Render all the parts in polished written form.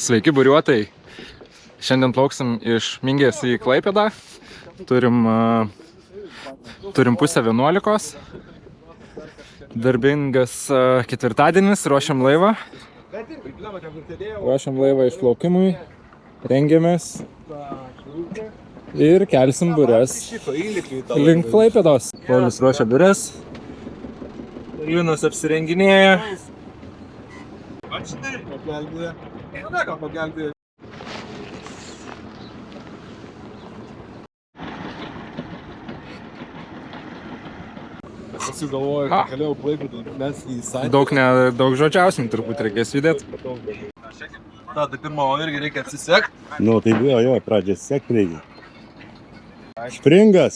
Sveiki buriuotojai. Šiandien plauksim iš Mingės į Klaipėdą. Turim 10:30. Darbingas ketvirtadienis, ruošiam laivą. Išplaukimui. Rengiamės. Ir kelsim bures link Klaipėdos. Paulius ruošia bures. Linas apsirenginėja. Pasigalvoju, kad galėjau Klaipėdą, mes į Saitį. Daug žodžiausim turbūt reikės judėti. Tada pirmą irgi reikia atsisekti. Nu, tai jo, pradžią sekti reikia. Špringas!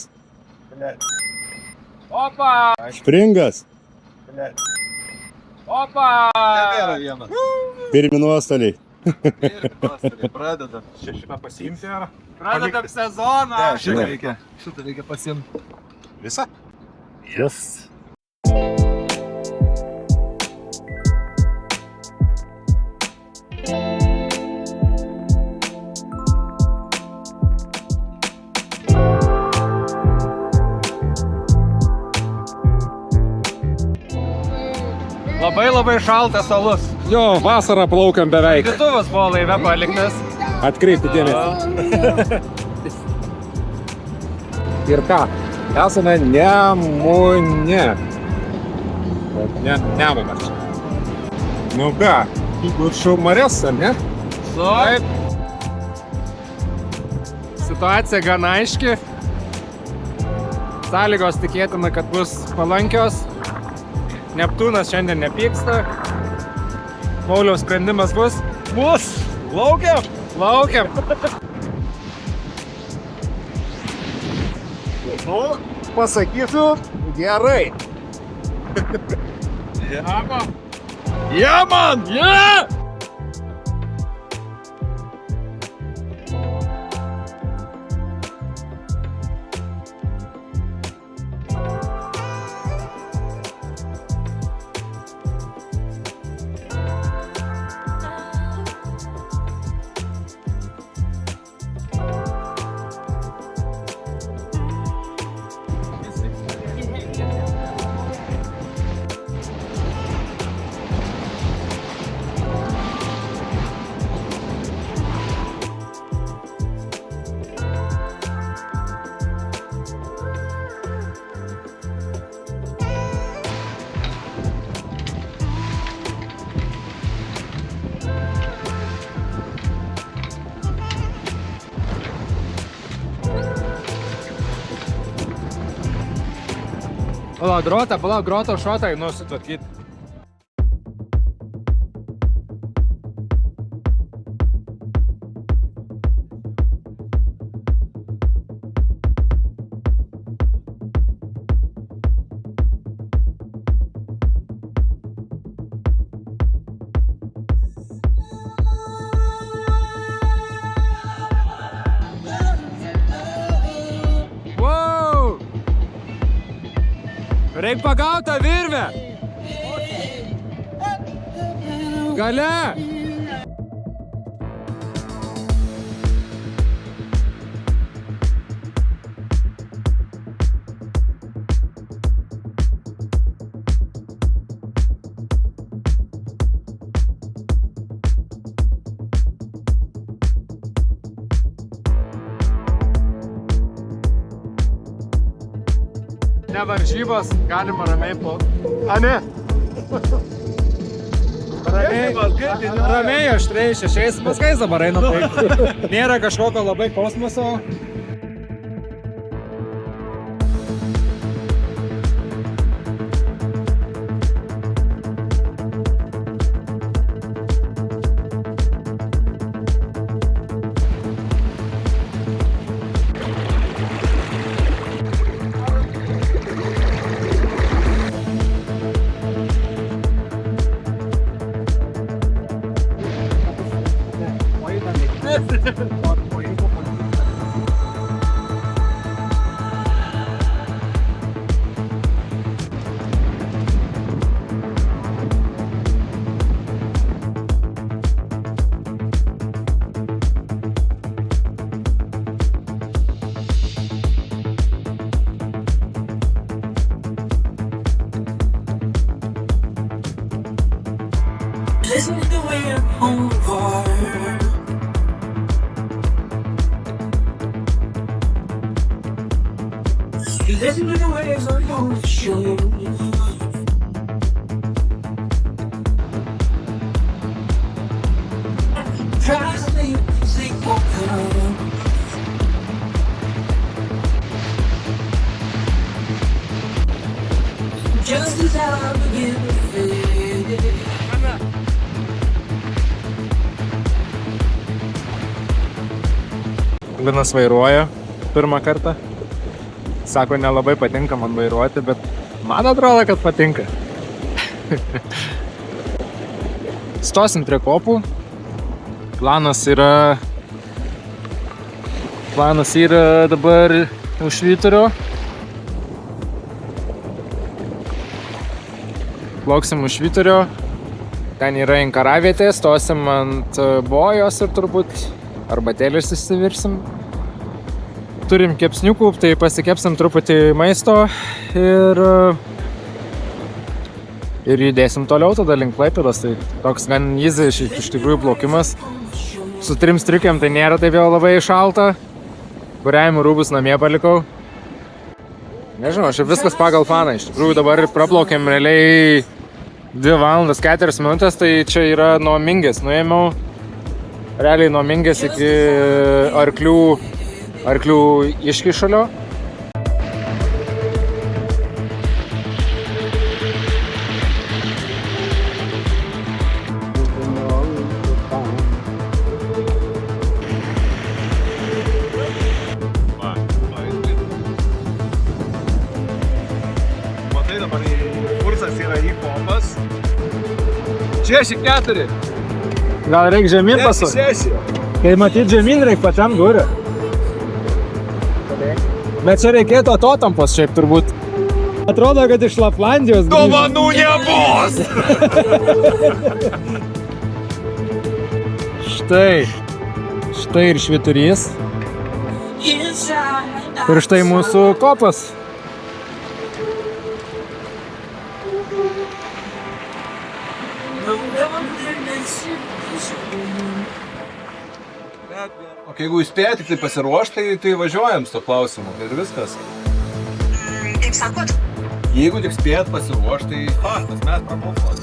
Opa! Špringas! Opa! Nėra viena. Pirmi nuostoliai. Ir pradeda. Šitą pasiimti ar? Pradedam sezoną! Šitą reikia pasiimti. Visa? Yes. Labai šaltas alus. Jo, vasarą plaukiam beveik. Šaldytuvas buvo laive paliktas. Atkreipti dėmesį. Ir ką? Esame Nemune. Nemunas. Nu ką, viršų marias, ar ne? Taip. Situacija gana aiški. Sąlygos tikėtina, kad bus palankios. Neptūnas šiandien nepyksta. Pauliaus sprendimas bus. Laukiam. Nu, pasakysiu, gerai. Man! Palauk, groto šotą, sutvarkyt. Reik pagaut tą virvę! Gale! Ne varžybos, galima ramiai ne? Ramiai aštriai 6 paskais dabar einam taip. Nėra kažkokio labai kosmoso. Listen to the way I'm falling apart. Listen to the waves on your shores. Try to sleep walking. Just as I begin to fade. Linas vairuoja pirmą kartą. Sako, nelabai patinka man vairuoti, bet man atrodo, kad patinka. Stosim prie kopų. Planas yra dabar už Švyturio. Plauksim už Švyturio. Ten yra inkaravietė, stosim ant bojos ir turbūt arbatėlės išsivirsim. Turim kepsniukų, tai pasikepsim truputį maisto ir judėsim toliau tada link Klaipėdos. Tai toks gan easy iš tikrųjų plaukimas. Su 3 striukėm tai nėra taip jau labai šalta. Kuriavimo rūbus namie palikau. Nežinau, šiaip viskas pagal planą. Iš tikrųjų dabar praplaukėm realiai 2 valandas 4 minutės, tai čia yra nuo Mingės. Nuėmiau realiai nuo Mingės iki arklių iškyšulio. Matai, dabar kursas yra į kopas. 6-4. Gal reikia žemyn pasukti? 6. Kai matyt žemyn reikia pačiam durį. Bet čia reikėtų atotampos šiaip turbūt. Atrodo, kad iš Laplandijos grįžo. Dovanų nebus! Štai ir Švyturys. Ir štai mūsų kopas. O jeigu jūs spėjate tik tai pasiruošti, tai važiuojam su to klausimu ir viskas. Kaip sakot? Jeigu tik spėjat pasiruošti, tai faktas, mes praplaukom.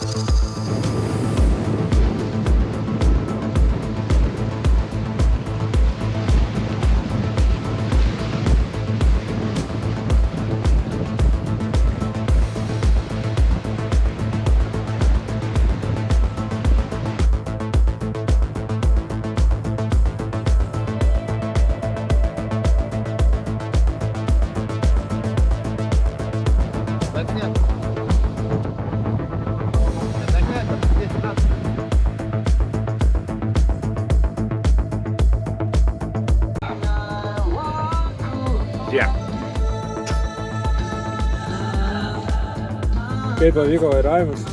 Kaip pavyko vairavimas?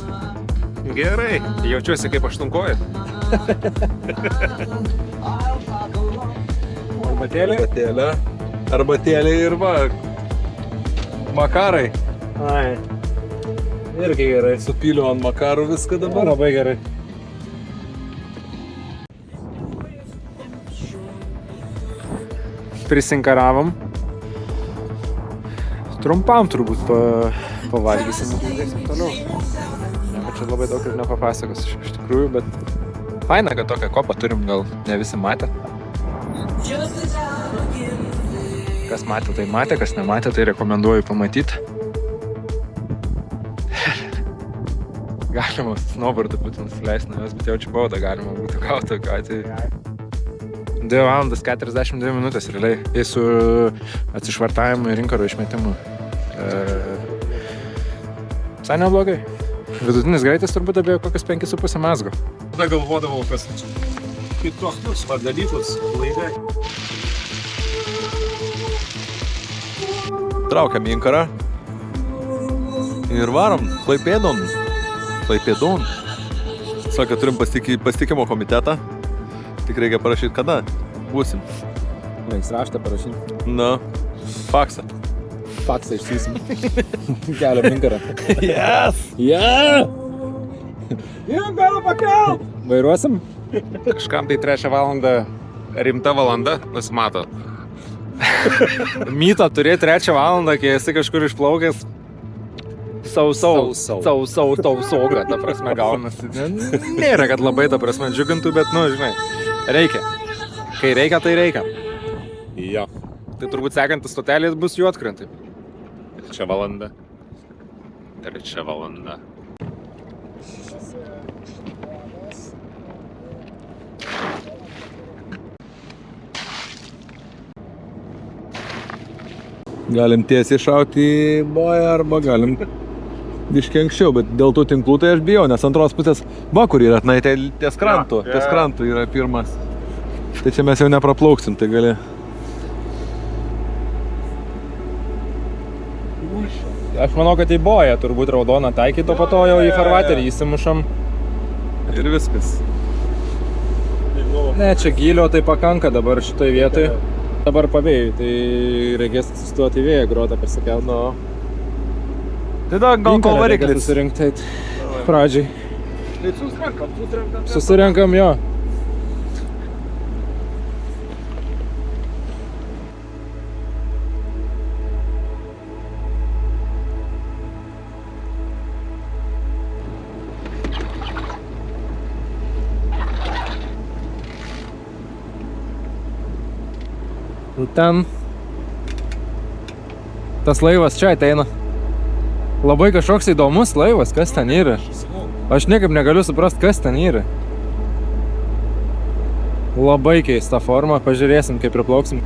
Gerai, jaučiuosi kaip aštunkojė. Arbatėlė? Arbatėlė ir va, makarai. Ai. Irgi gerai. Supyliu ant makarų viską dabar. Labai gerai. Prisinkaravom. Trumpam turbūt pavalgysim ir judėsim toliau. Nieko čia labai daug ir nepapasakos iš tikrųjų, bet faina, kad tokią kopą turim, gal ne visi matė. Kas matė, tai matė, kas nematė, tai rekomenduoju pamatyti. Galima snowboardą būtų nusileisti nuo jos, bet jaučiu baudą galima būtų gauti tokiu atveju. 2 valandas 42 minutės realiai. Jei su atsišvartavimu ir inkaro išmetimu. Visai neblogai. Vidutinis greitis turbūt apie kokius 5,5 mazgo. Tada galvodavau, kas kitokius dalykus laidai. Traukiam į inkarą. Ir varom Klaipėdon. Sakė, turim pasitikimo komitetą. Tik reikia parašyti, kada būsim. Reiks raštą parašyti. Na, faksą. Faksą išsisim. Keliam inkarą. Yes! Yeah! Vairuosim? Kažkam tai 3 valandą rimta valanda, nusimato. Mytą turėti 3 valandą, kai esi kažkur išplaukęs. Saugra, ta prasme, gaunasi. Nėra, kad labai, ta prasme, džiugintų, bet, nu, žinai, reikia. Kai reikia, tai reikia. Jo. Tai turbūt sekantis stotelės bus Juodkrantė. 3 valanda. 3 valanda. Galim tiesiai šauti į boją arba galim biškiai anksčiau, bet dėl tų tinklų tai aš bijau, nes antros pusės, kur yra, na, tai ties krantų yra pirmas. Tai čia mes jau nepraplauksim, tai gali. Aš manau, kad į boją turbūt raudoną taikyto, po to jau į farvaterį įsimušam. Ir viskas. Ne, čia gylio tai pakanka dabar šitoj vietoj. Dabar pavėjui, tai reikės atsistoti į vėją grotą persikelt. Nu. Tai da, gal kol variklis. Susirinkti pradžiai. Susirenkam jo. Ten tas laivas čia ateina. Labai kažkoks įdomus laivas, kas ten yra. Aš niekaip negaliu suprast, kas ten yra. Labai keista forma, pažiūrėsim, kaip priplauksim.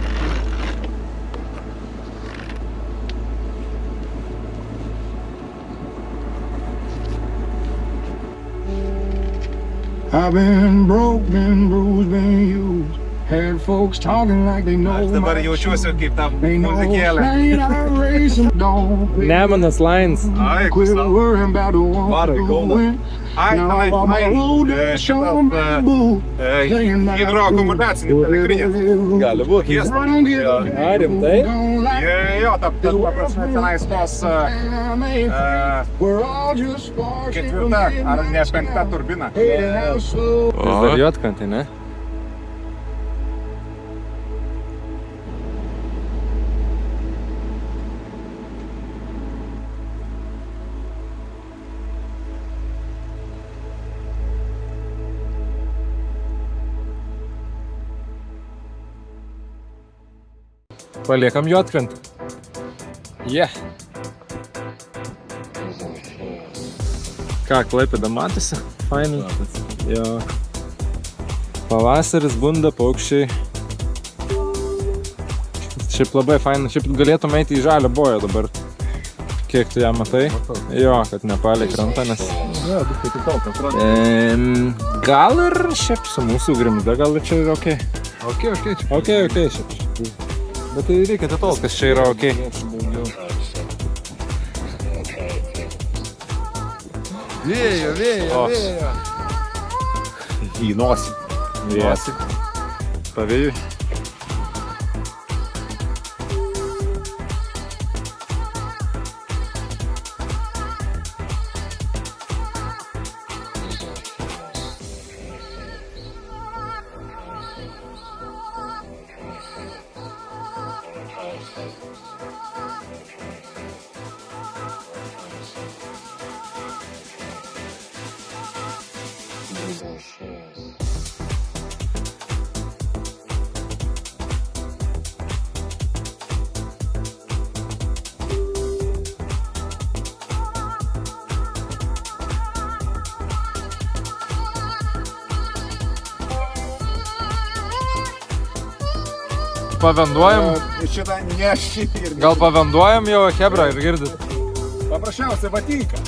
I've been broke, been bruised, been used. Heard folks talking like they know. Aš dabar jaučiuosi kaip ta They know muzikėlė. ain't I racing, don't Nemunas Lines. Ai, quit kusau. worrying about the one Varai, Kauną. going. Ai, Now tenai, I'm tenai. on the road, show me boo. Hidroakomodacinė elektrinė. Gali būti. Yes. A, rimtai? Jo, ta prasme, tenais tos We're all just sparks in the ketvirta, ar ne 5 turbina. middle. So Vis dar Juodkrantė, ne? Paliekam Juodkrantę. Yeah. Ką, Klaipėda matėsi? Fainai. Jo. Pavasaris, bunda, paukščiai. Šiaip labai fainai. Šiaip galėtum eiti į žalią boją dabar. Kiek tu ją matai? Jo, kad nepaliai krantą, nes... Gal ir šiaip su mūsų grimda, gal ir čia yra okei. Okei, šiaip. Bet tai reikia atitolti. Viskas čia yra okei. Vėjo. Į nosį. Yes. Pavėjui. Pavenduojam? Šitą nešį ir Gal pavenduojam jau, Hebra, ir girdit? paprasčiausia vatyka.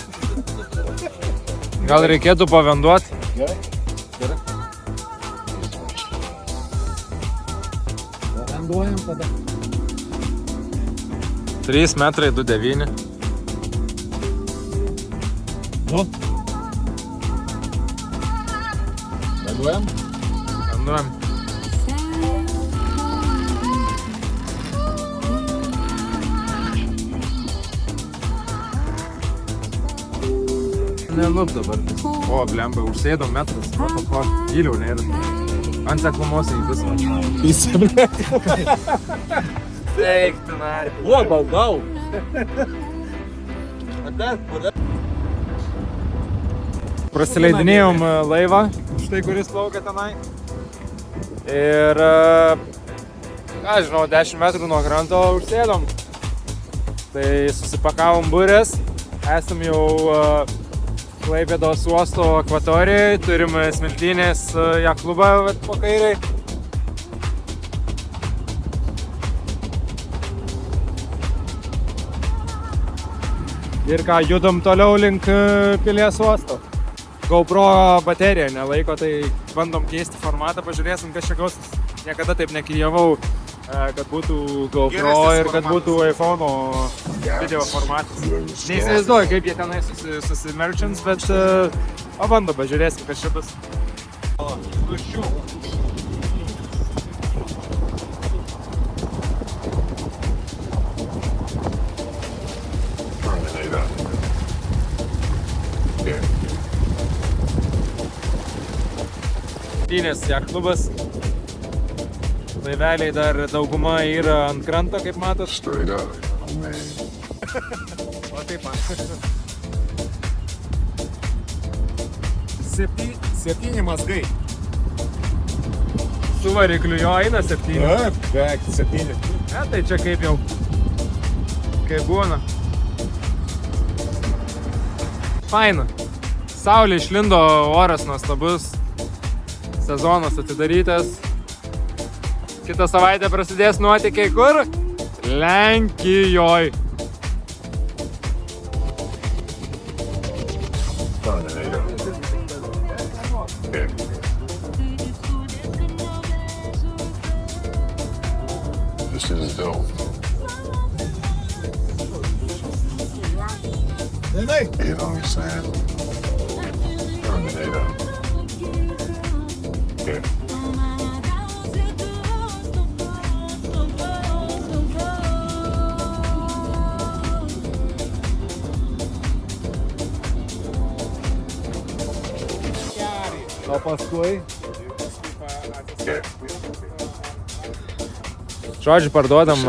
Gal reikėtų pavenduoti? Vanduojam tada. 3 metrai 2,9. Vanduojam. Vanduojam. nelup dabar. O, blemba, užsėdom metras. O, giliau nėra. Ant seklumos į visą. Teikti, nari. O, baldau. Prasileidinėjom laivą, štai kuris plaukia tenai. Ir, ką žinau, 10 metrų nuo kranto užsėdom. Tai susipakavom burės, esam jau Klaipėdos uosto akvatorijai, turim smiltynės jachtklubą po kairiai. Ir ką, judam toliau link Pilies uosto. GoPro baterija nelaiko, tai bandom keisti formatą, pažiūrėsim, kas čia gausis. Niekada taip neklijavau, kad būtų GoPro ir kad būtų iPhone'o video formatas. Neįsivaizduoju, kaip jie tenai susimerchants, bet pabandom, pažiūrėsim, kas čia bus. Smiltynės jachtklubas. Laiveliai dar dauguma yra ant kranto, kaip matot. O taip man. 7 mazgai. Su varikliu jo eina 7. Beveik 7. Tai čia kaip jau. Kaip būna. Faina. Saulė išlindo, oras nuostabus. Sezonas atidarytas. Kitą savaitę prasidės nuotykiai kur? Lenkijoj. This is dope. You know what I'm saying? Terminator. Yeah. O paskui? Žodžiu, parduodam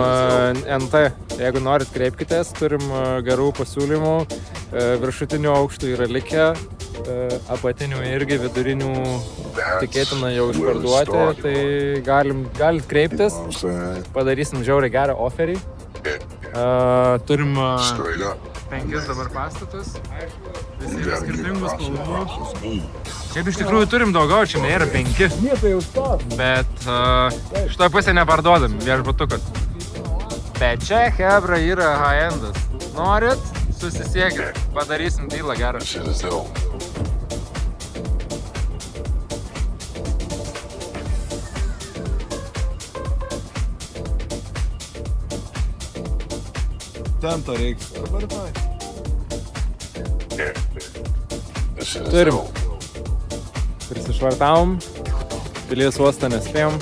NT. Jeigu norit, kreipkitės, turim gerų pasiūlymų. Viršutinių aukštų yra likę, apatinių irgi, vidurinių tikėtina jau išparduoti, tai galit kreiptis, padarysim žiauriai gerą oferį. Turim 5 dabar pastatus, visi yra skirtingus spalvų. Šiaip iš tikrųjų turim daugiau, čia nėra 5, bet šitoje pusėje neparduodam, viešbutukas. Bet čia hebra yra high-endas. Norit? Susisiekit, padarysim dylą gerą. Tento reiks. Turim. Prisišvartavom, Pilies uostą nespėjom.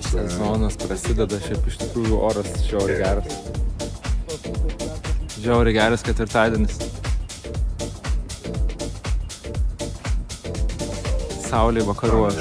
Sezonas prasideda, šiaip iš tikrųjų oras žiauriai geras. Žiauriai geras ketvirtadienis. Saulė vakaruos.